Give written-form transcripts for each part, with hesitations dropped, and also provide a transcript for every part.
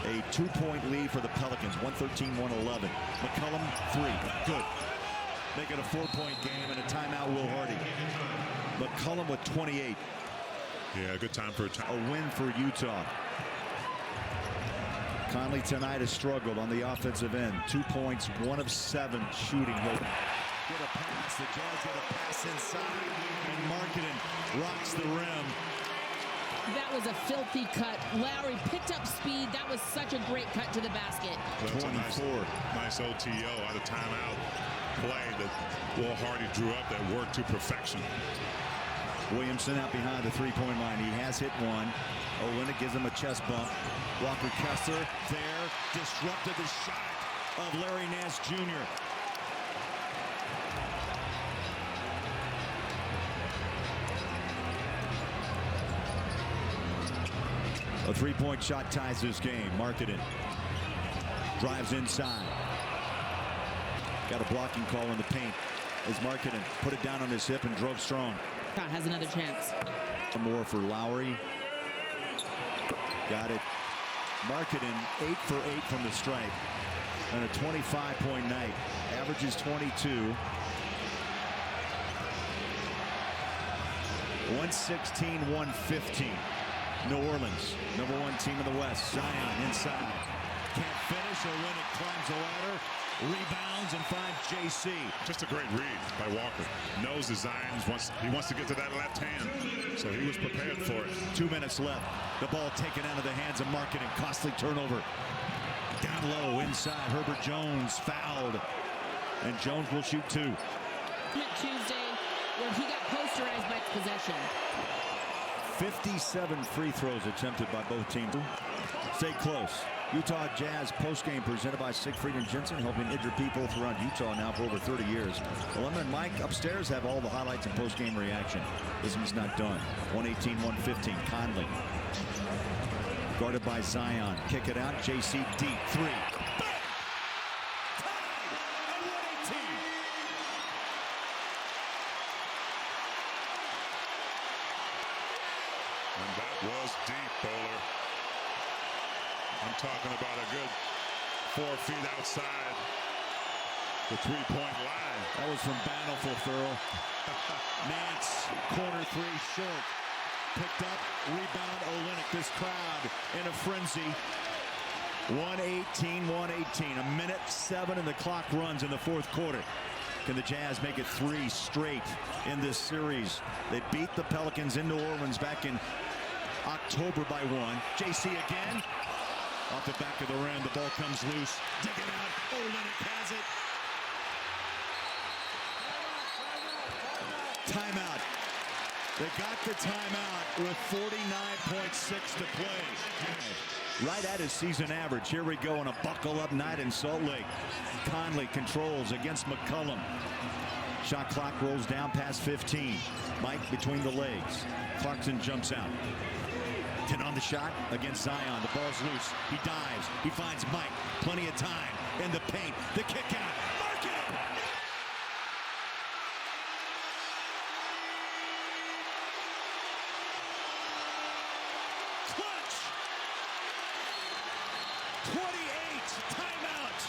A 2-point lead for the Pelicans, 113-111. McCollum, 3, good. Make it a 4-point game and a timeout, Will Hardy. McCollum with 28. Yeah, good time for a win for Utah. Conley tonight has struggled on the offensive end. 2 points, 1 of 7 shooting. Get a pass, the Jazz get a pass inside, and Markkanen rocks the rim. That was a filthy cut. Lowry picked up speed. That was such a great cut to the basket. That's 24. Nice OTO out of timeout play that Will Hardy drew up that worked to perfection. Williamson out behind the three-point line. He has hit one. Olynyk gives him a chest bump. Walker Kessler there disrupted the shot of Larry Nance Jr. A three-point shot ties this game. Markkanen drives inside. Got a blocking call in the paint as Markkanen put it down on his hip and drove strong. Has another chance. More for Lowry. Got it. Markkanen 8 for 8 from the stripe. And a 25-point night. Averages 22. 116-115. New Orleans, number 1 team in the West. Zion inside. Can't finish. Olynyk climbs the ladder. Rebounds and finds JC. Just a great read by Walker. Knows that Zion wants to get to that left hand, so he was prepared for it. 2 minutes left. The ball taken out of the hands of Markkanen. Costly turnover. Down low inside. Herbert Jones fouled, and Jones will shoot 2. Tuesday, where he got posterized by possession. 57 free throws attempted by both teams. Stay close. Utah Jazz postgame presented by Siegfried and Jensen, helping injured people throughout Utah now for over 30 years. Lemon and Mike upstairs have all the highlights and postgame reaction. This one's not done. 118-115. Conley. Guarded by Zion. Kick it out. JC deep. 3. And that was deep, Bowler. I'm talking about a good 4 feet outside the three-point line. That was from Bountiful, Thurl. Nance, corner 3, short. Picked up, rebound, Olynyk. This crowd in a frenzy. 118-118. 1:07 and the clock runs in the 4th quarter. Can the Jazz make it 3 straight in this series? They beat the Pelicans in New Orleans back in October by 1. JC again. Off the back of the rim, the ball comes loose. Dig it out. Olynyk has it. Timeout. They got the timeout with 49.6 to play. Right at his season average. Here we go on a buckle-up night in Salt Lake. Conley controls against McCollum. Shot clock rolls down past 15. Mike between the legs. Clarkson jumps out. 10 on the shot against Zion. The ball's loose. He dives. He finds Mike. Plenty of time in the paint. The kick out. Markkanen! Clutch! 28. Timeout.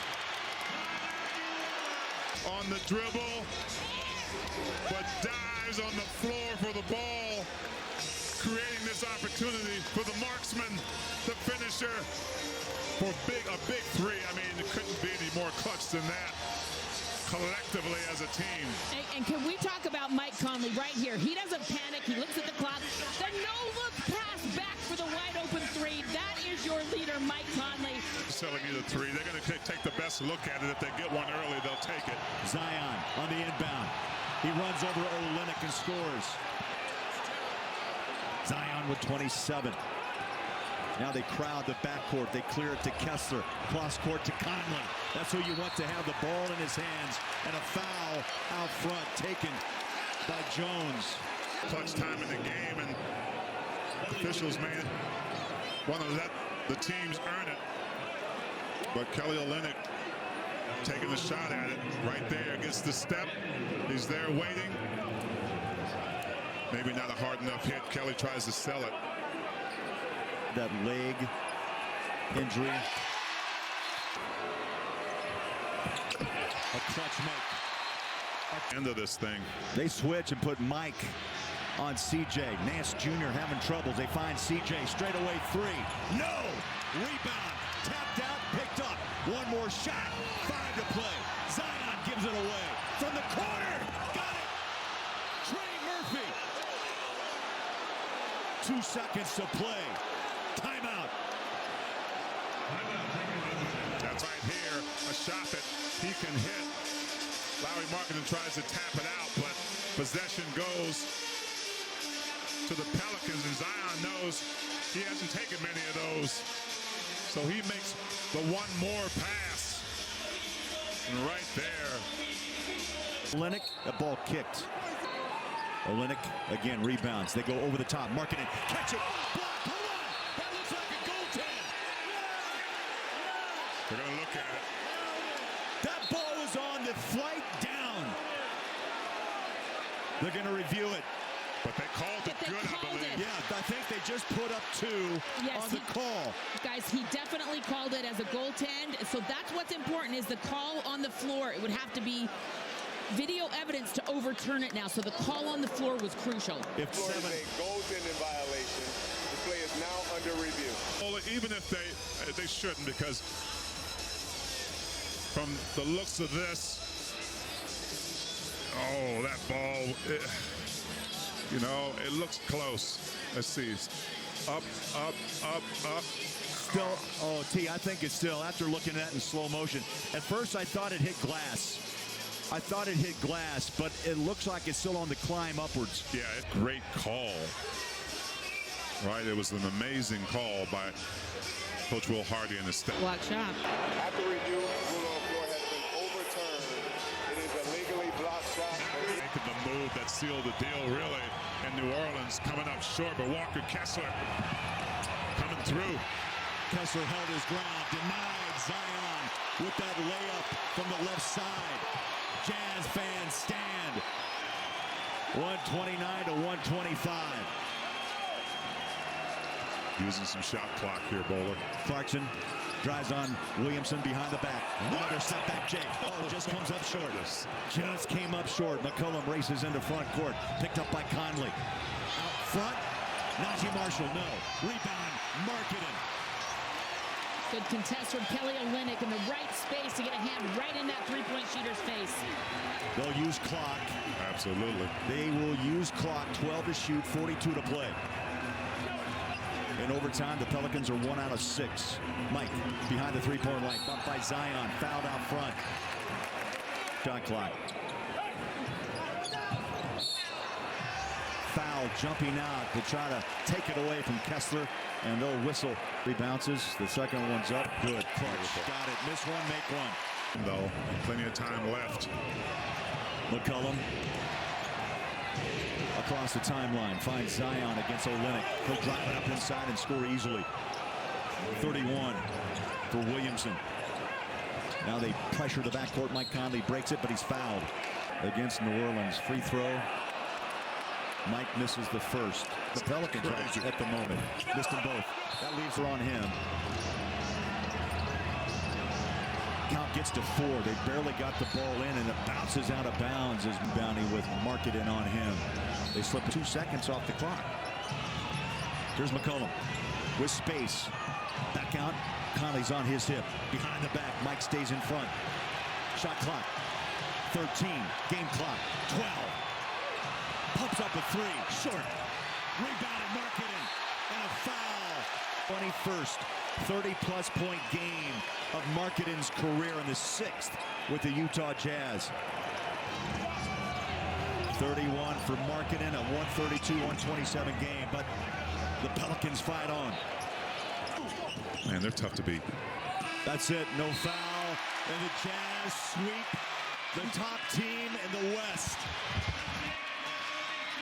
On the dribble, but dives on the floor for the ball. Creating this opportunity for the marksman, the finisher, for a big 3. I mean, it couldn't be any more clutch than that collectively as a team. And can we talk about Mike Conley right here? He doesn't panic. He looks at the clock. The no-look pass back for the wide-open 3. That is your leader, Mike Conley. Selling you the 3. They're going to take the best look at it. If they get one early, they'll take it. Zion on the inbound. He runs over Olynyk and scores. Zion with 27. Now they crowd the backcourt. They clear it to Kessler. Cross court to Conley. That's who you want to have the ball in his hands. And a foul out front taken by Jones. Clutch time in the game, and officials made want to let the teams earn it. But Kelly Olynyk taking the shot at it right there. Gets the step. He's there waiting. Maybe not a hard enough hit. Kelly tries to sell it. That leg Injury. A clutch make. End of this thing. They switch and put Mike on CJ. Nance Jr. having troubles. They find CJ straight away three. No! Rebound. Tapped out, picked up. One more shot. 5 to play. Zion gives it away. From the corner. Got it. Trey Murphy. 2 seconds to play. Timeout. That's right here. A shot that he can hit. Larry Marketing tries to tap it out, but possession goes to the Pelicans, and Zion knows he hasn't taken many of those. So he makes the one more pass. And right there. Olynyk, the ball kicked. Olynyk again rebounds. They go over the top. Marketing, catch it. Block, hold on. That looks like a goaltend. They're going to look at it. That ball was on the flight down. They're going to review it. But they called it good, I believe. Yeah, I think they just put up 2 on the call. Guys, he definitely called it as a goaltend. So that's what's important is the call on the floor. It would have to be video evidence to overturn it now. So the call on the floor was crucial. If the floor is a goaltending violation, the play is now under review. Well, even if they shouldn't, because from the looks of this, oh, that ball, you know, it looks close. Let's see. Up, up, up, up. Still, oh, T, I think it's still, after looking at it in slow motion. At first, I thought it hit glass. But it looks like it's still on the climb upwards. Yeah, great call. Right, it was an amazing call by Coach Will Hardy and his staff. Block shot. After review, rule on the floor has been overturned. It is a legally blocked shot. Making the move that sealed the deal, really, in New Orleans, coming up short, but Walker Kessler coming through. Kessler held his ground, denied Zion with that layup from the left side. Jazz fans stand. 129 to 125. Using some shot clock here, Bowler. Clarkson drives on Williamson behind the back. Another setback, Jake. Oh, just comes up short. Just came up short. McCollum races into front court. Picked up by Conley. Out front, Najee Marshall, no. Rebound, Marketing. Good contest from Kelly Olynyk in the right space to get a hand right in that three-point shooter's face. They'll use clock. Absolutely. They will use clock. 12 to shoot, 42 to play. In overtime, the Pelicans are 1 out of 6. Mike behind the three-point line. Bumped by Zion. Fouled out front. Shot clock. Foul jumping out to try to take it away from Kessler. And they'll whistle. Rebounces. The second one's up. Good. Clutch. Got it. Miss one, make one. Though, plenty of time left. McCollum. Across the timeline. Finds Zion against Olynyk. He'll drive it up inside and score easily. 31 for Williamson. Now they pressure the backcourt. Mike Conley breaks it, but he's fouled against New Orleans. Free throw. Mike misses the first. The Pelicans are at the moment. Missed them both. That leaves her on him. Count gets to 4. They barely got the ball in, and it bounces out of bounds as Bounty with Marketing on him. They slip 2 seconds off the clock. Here's McCollum with space. Back out. Conley's on his hip. Behind the back. Mike stays in front. Shot clock. 13. Game clock. 12. Pumps up a 3. Short. Rebounded Marketing. And a foul. 21st 30-plus point game of Marketing's career in the 6th with the Utah Jazz. 31 for Marketing, a 132-127 game, but the Pelicans fight on. Man, they're tough to beat. That's it. No foul. And the Jazz sweep the top team in the West.